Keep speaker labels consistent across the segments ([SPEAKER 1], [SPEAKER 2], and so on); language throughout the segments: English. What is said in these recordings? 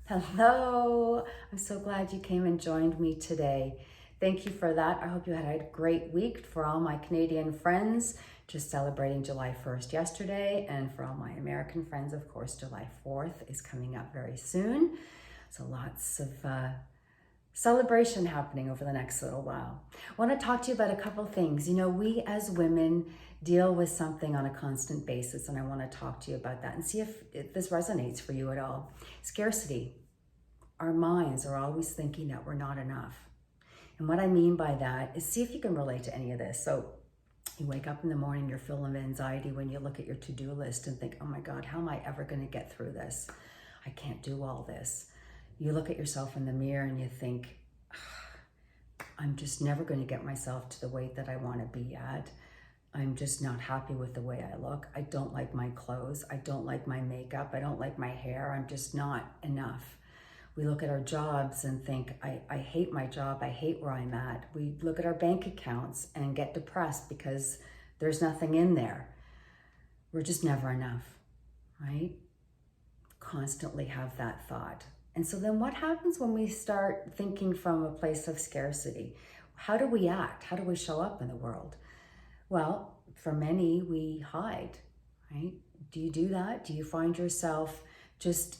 [SPEAKER 1] Hello, I'm so glad you came and joined me today. Thank you for that. I hope you had a great week. For all my Canadian friends, just celebrating July 1st yesterday, and for all my American friends, of course, July 4th is coming up very soon. So lots of celebration happening over the next little while. I want to talk to you about a couple things. You know, we as women deal with something on a constant basis, and I want to talk to you about that and see if this resonates for you at all. Scarcity. Our minds are always thinking that we're not enough. And what I mean by that is, see if you can relate to any of this. So you wake up in the morning, you're full of anxiety when you look at your to-do list and think, oh my God, how am I ever going to get through this? I can't do all this. You look at yourself in the mirror and you think, I'm just never going to get myself to the weight that I want to be at. I'm just not happy with the way I look. I don't like my clothes. I don't like my makeup. I don't like my hair. I'm just not enough. We look at our jobs and think, I hate my job. I hate where I'm at. We look at our bank accounts and get depressed because there's nothing in there. We're just never enough, right? Constantly have that thought. And so then what happens when we start thinking from a place of scarcity? How do we act? How do we show up in the world? Well, for many, we hide, right? Do you do that? Do you find yourself just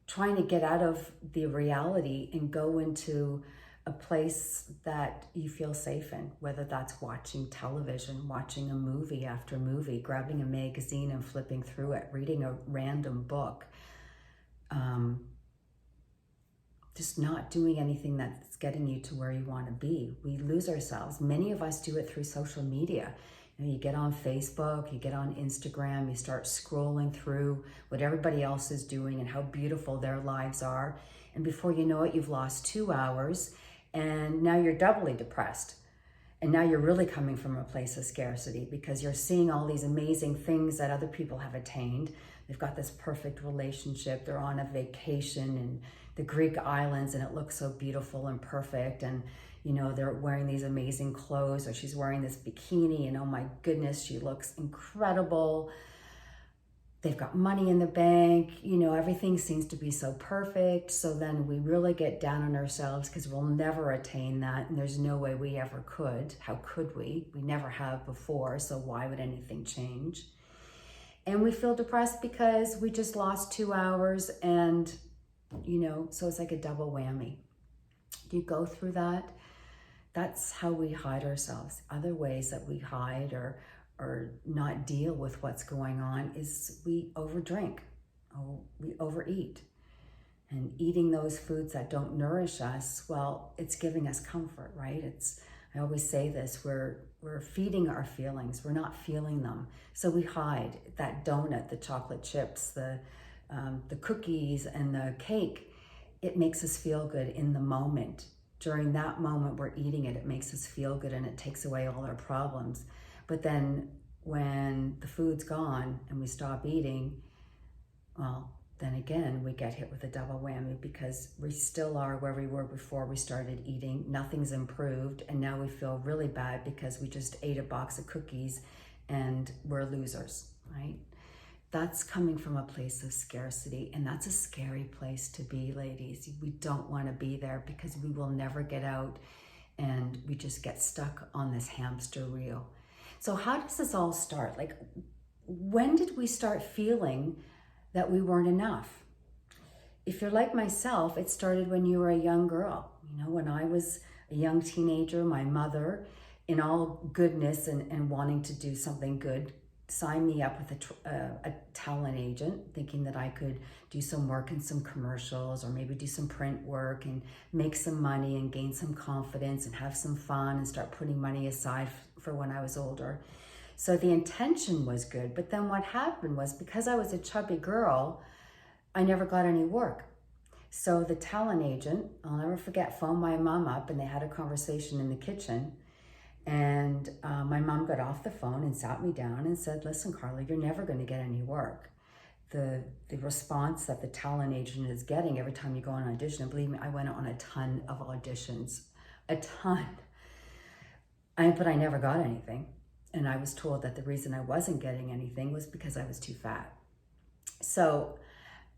[SPEAKER 1] trying to get out of the reality and go into a place that you feel safe in, whether that's watching television, watching a movie after movie, grabbing a magazine and flipping through it, reading a random book, just not doing anything that's getting you to where you want to be. We lose ourselves. Many of us do it through social media. You get on Facebook, you get on Instagram, you start scrolling through what everybody else is doing and how beautiful their lives are. And before you know it, you've lost 2 hours and now you're doubly depressed. And now you're really coming from a place of scarcity because you're seeing all these amazing things that other people have attained. They've got this perfect relationship. They're on a vacation in the Greek islands and it looks so beautiful and perfect. And you know, they're wearing these amazing clothes, or she's wearing this bikini and oh my goodness, she looks incredible. They've got money in the bank, you know, everything seems to be so perfect. So then we really get down on ourselves because we'll never attain that. And there's no way we ever could. How could we? We never have before. So why would anything change? And we feel depressed because we just lost 2 hours and, you know, so it's like a double whammy. Do you go through that? That's how we hide ourselves. Other ways that we hide or not deal with what's going on is we overdrink, we overeat. And eating those foods that don't nourish us, well, it's giving us comfort, right? I always say this, we're feeding our feelings, we're not feeling them. So we hide that donut, the chocolate chips, the cookies and the cake. It makes us feel good in the moment. During that moment we're eating it, it makes us feel good and it takes away all our problems. But then when the food's gone and we stop eating, well, then again, we get hit with a double whammy because we still are where we were before we started eating. Nothing's improved. And now we feel really bad because we just ate a box of cookies and we're losers, right? That's coming from a place of scarcity, and that's a scary place to be, ladies. We don't want to be there because we will never get out and we just get stuck on this hamster wheel. So how does this all start? Like, when did we start feeling that we weren't enough? If you're like myself, it started when you were a young girl. You know, when I was a young teenager, my mother, in all goodness and wanting to do something good, signed me up with a talent agent, thinking that I could do some work in some commercials or maybe do some print work and make some money and gain some confidence and have some fun and start putting money aside for when I was older. So the intention was good, but then what happened was, because I was a chubby girl, I never got any work. So the talent agent, I'll never forget, phoned my mom up and they had a conversation in the kitchen. And my mom got off the phone and sat me down and said, listen, Carla, you're never going to get any work. The response that the talent agent is getting every time you go on an audition, and believe me, I went on a ton of auditions, a ton. But I never got anything. And I was told that the reason I wasn't getting anything was because I was too fat. So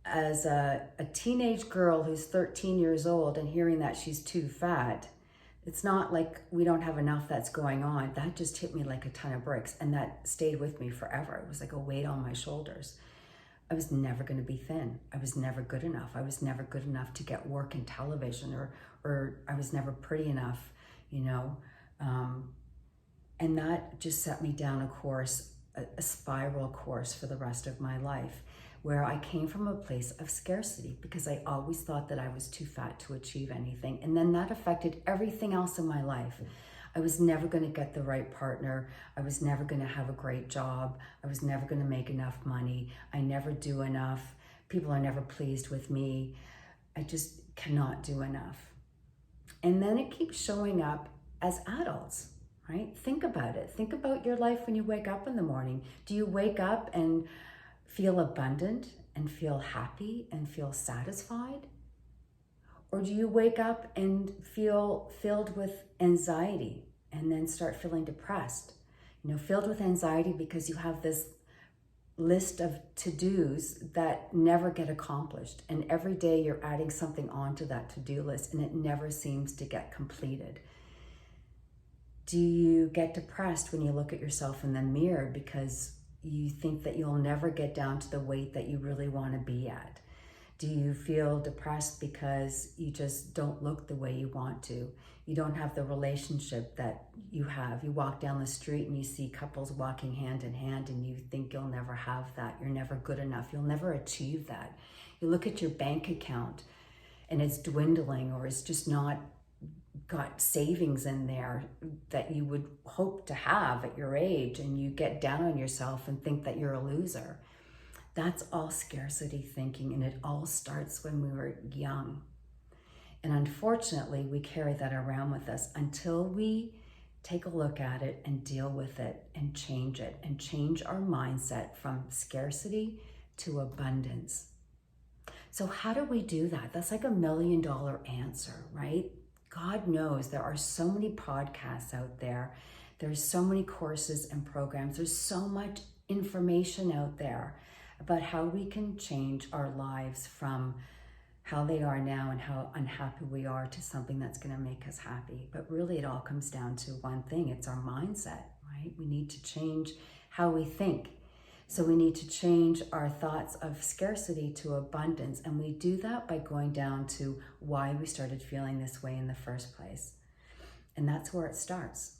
[SPEAKER 1] as a teenage girl who's 13 years old and hearing that she's too fat, it's not like we don't have enough that's going on. That just hit me like a ton of bricks, and that stayed with me forever. It was like a weight on my shoulders. I was never going to be thin. I was never good enough. I was never good enough to get work in television, or I was never pretty enough, you know. And that just set me down a course, a spiral course for the rest of my life, where I came from a place of scarcity because I always thought that I was too fat to achieve anything. And then that affected everything else in my life. I was never going to get the right partner. I was never going to have a great job. I was never going to make enough money. I never do enough. People are never pleased with me. I just cannot do enough. And then it keeps showing up as adults, right? Think about it. Think about your life when you wake up in the morning. Do you wake up and feel abundant and feel happy and feel satisfied? Or do you wake up and feel filled with anxiety and then start feeling depressed? You know, filled with anxiety because you have this list of to-dos that never get accomplished. And every day you're adding something onto that to-do list and it never seems to get completed. Do you get depressed when you look at yourself in the mirror because you think that you'll never get down to the weight that you really want to be at? Do you feel depressed because you just don't look the way you want to? You don't have the relationship that you have. You walk down the street and you see couples walking hand in hand and you think you'll never have that. You're never good enough. You'll never achieve that. You look at your bank account and it's dwindling, or it's just not got savings in there that you would hope to have at your age, and you get down on yourself and think that you're a loser. That's all scarcity thinking, and it all starts when we were young. And unfortunately, we carry that around with us until we take a look at it and deal with it and change our mindset from scarcity to abundance. So how do we do that? That's like $1 million answer, right? God knows there are so many podcasts out there. There's so many courses and programs. There's so much information out there about how we can change our lives from how they are now and how unhappy we are to something that's going to make us happy. But really, it all comes down to one thing. It's our mindset, right? We need to change how we think. So we need to change our thoughts of scarcity to abundance. And we do that by going down to why we started feeling this way in the first place. And that's where it starts.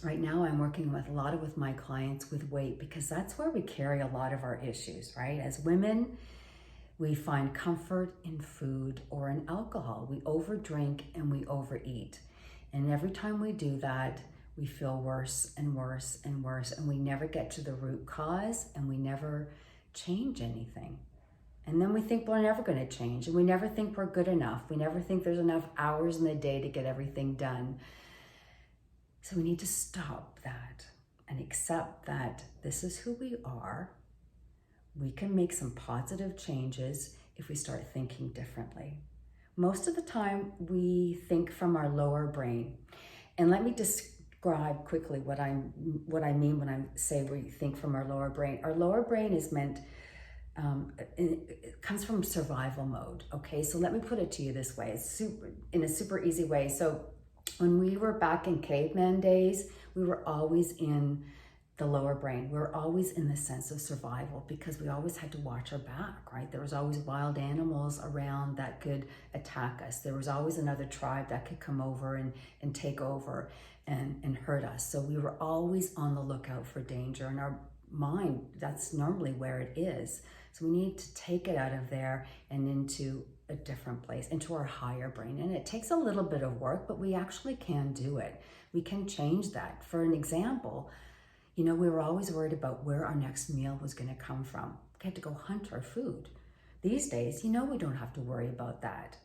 [SPEAKER 1] Right now, I'm working with a lot with my clients with weight, because that's where we carry a lot of our issues, right? As women, we find comfort in food or in alcohol. We overdrink and we overeat. And every time we do that, we feel worse and worse and worse, and we never get to the root cause, and we never change anything. And then we think we're never going to change, and we never think we're good enough. We never think there's enough hours in the day to get everything done. So we need to stop that and accept that this is who we are. We can make some positive changes if we start thinking differently. Most of the time, we think from our lower brain. And let me describe quickly what I mean when I say we think from our lower brain. Our lower brain is meant, it comes from survival mode, okay? So let me put it to you this way, in a super easy way. So when we were back in caveman days, we were always in the lower brain. We were always in the sense of survival because we always had to watch our back, right? There was always wild animals around that could attack us. There was always another tribe that could come over and take over and hurt us. So we were always on the lookout for danger. And our mind, that's normally where it is. So we need to take it out of there and into a different place, into our higher brain. And it takes a little bit of work, but we actually can do it. We can change that. For an example, you know, we were always worried about where our next meal was going to come from. We had to go hunt our food. These days, you know, we don't have to worry about that,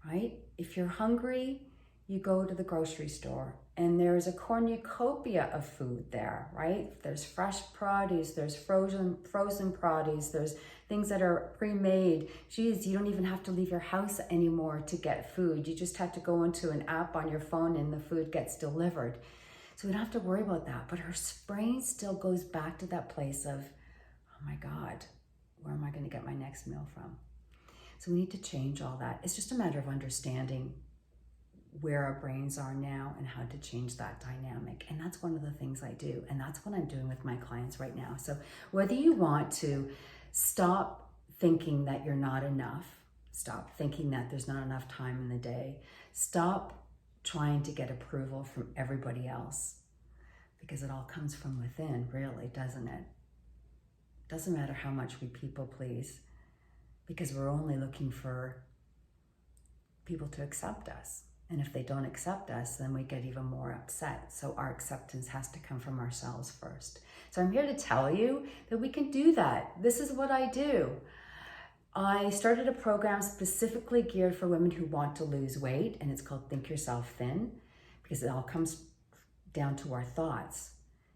[SPEAKER 1] right? If you're hungry, you go to the grocery store and there's a cornucopia of food there, right? There's fresh produce, there's frozen produce, there's things that are pre-made. Geez, you don't even have to leave your house anymore to get food. You just have to go into an app on your phone and the food gets delivered. So we don't have to worry about that. But our brain still goes back to that place of, oh my God, where am I going to get my next meal from? So we need to change all that. It's just a matter of understanding where our brains are now and how to change that dynamic. And that's one of the things I do. And that's what I'm doing with my clients right now. So whether you want to stop thinking that you're not enough, stop thinking that there's not enough time in the day, stop trying to get approval from everybody else, because it all comes from within, really, doesn't it? Doesn't matter how much we people please, because we're only looking for people to accept us. And if they don't accept us, then we get even more upset. So our acceptance has to come from ourselves first. So I'm here to tell you that we can do that. This is what I do. I started a program specifically geared for women who want to lose weight, and it's called Think Yourself Thin, because it all comes down to our thoughts.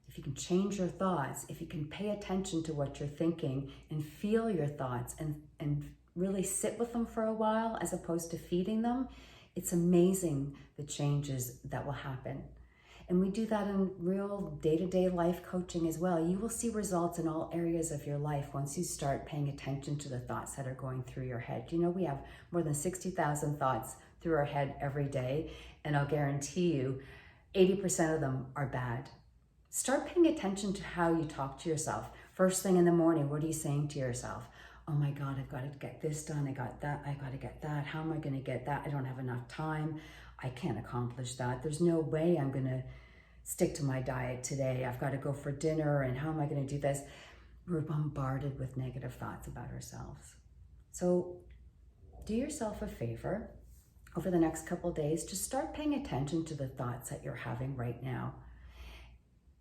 [SPEAKER 1] If you can change your thoughts, if you can pay attention to what you're thinking and feel your thoughts and really sit with them for a while as opposed to feeding them, it's amazing the changes that will happen. And we do that in real day-to-day life coaching as well. You will see results in all areas of your life once you start paying attention to the thoughts that are going through your head. You know, we have more than 60,000 thoughts through our head every day, and I'll guarantee you 80% of them are bad. Start paying attention to how you talk to yourself. First thing in the morning, what are you saying to yourself? Oh my God, I've got to get this done. I got to get that. How am I going to get that? I don't have enough time. I can't accomplish that. There's no way I'm going to stick to my diet today. I've got to go for dinner, and how am I going to do this? We're bombarded with negative thoughts about ourselves. So do yourself a favor. Over the next couple of days, just start paying attention to the thoughts that you're having right now.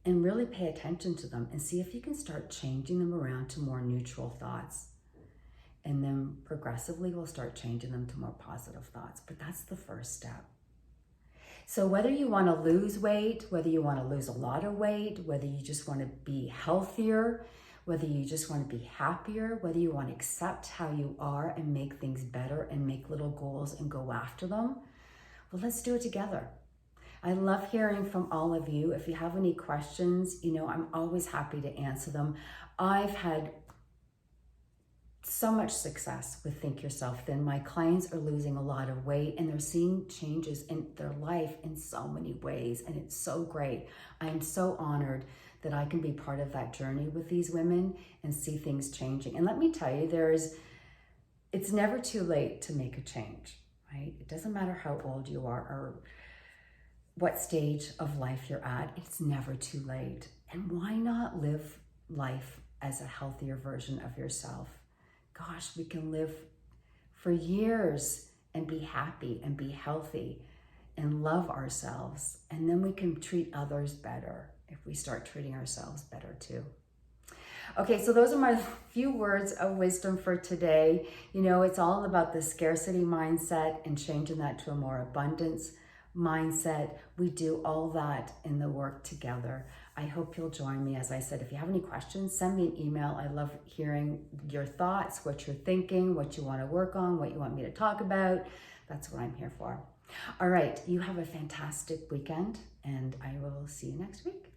[SPEAKER 1] And really pay attention to them and see if you can start changing them around to more neutral thoughts. And then progressively we'll start changing them to more positive thoughts. But that's the first step. So whether you want to lose weight, whether you want to lose a lot of weight, whether you just want to be healthier, whether you just want to be happier, whether you want to accept how you are and make things better and make little goals and go after them, well, let's do it together. I love hearing from all of you. If you have any questions, you know, I'm always happy to answer them. I've had so much success with Think Yourself Thin. My clients are losing a lot of weight and they're seeing changes in their life in so many ways, and it's so great. I am so honored that I can be part of that journey with these women and see things changing. And let me tell you, it's never too late to make a change, right? It doesn't matter how old you are or what stage of life you're at, it's never too late. And why not live life as a healthier version of yourself? Gosh, we can live for years and be happy and be healthy and love ourselves. And then we can treat others better if we start treating ourselves better too. Okay, so those are my few words of wisdom for today. You know, it's all about the scarcity mindset and changing that to a more abundance mindset. We do all that in the work together. I hope you'll join me. As I said, if you have any questions, send me an email. I love hearing your thoughts, what you're thinking, what you want to work on, what you want me to talk about. That's what I'm here for. All right, you have a fantastic weekend, and I will see you next week.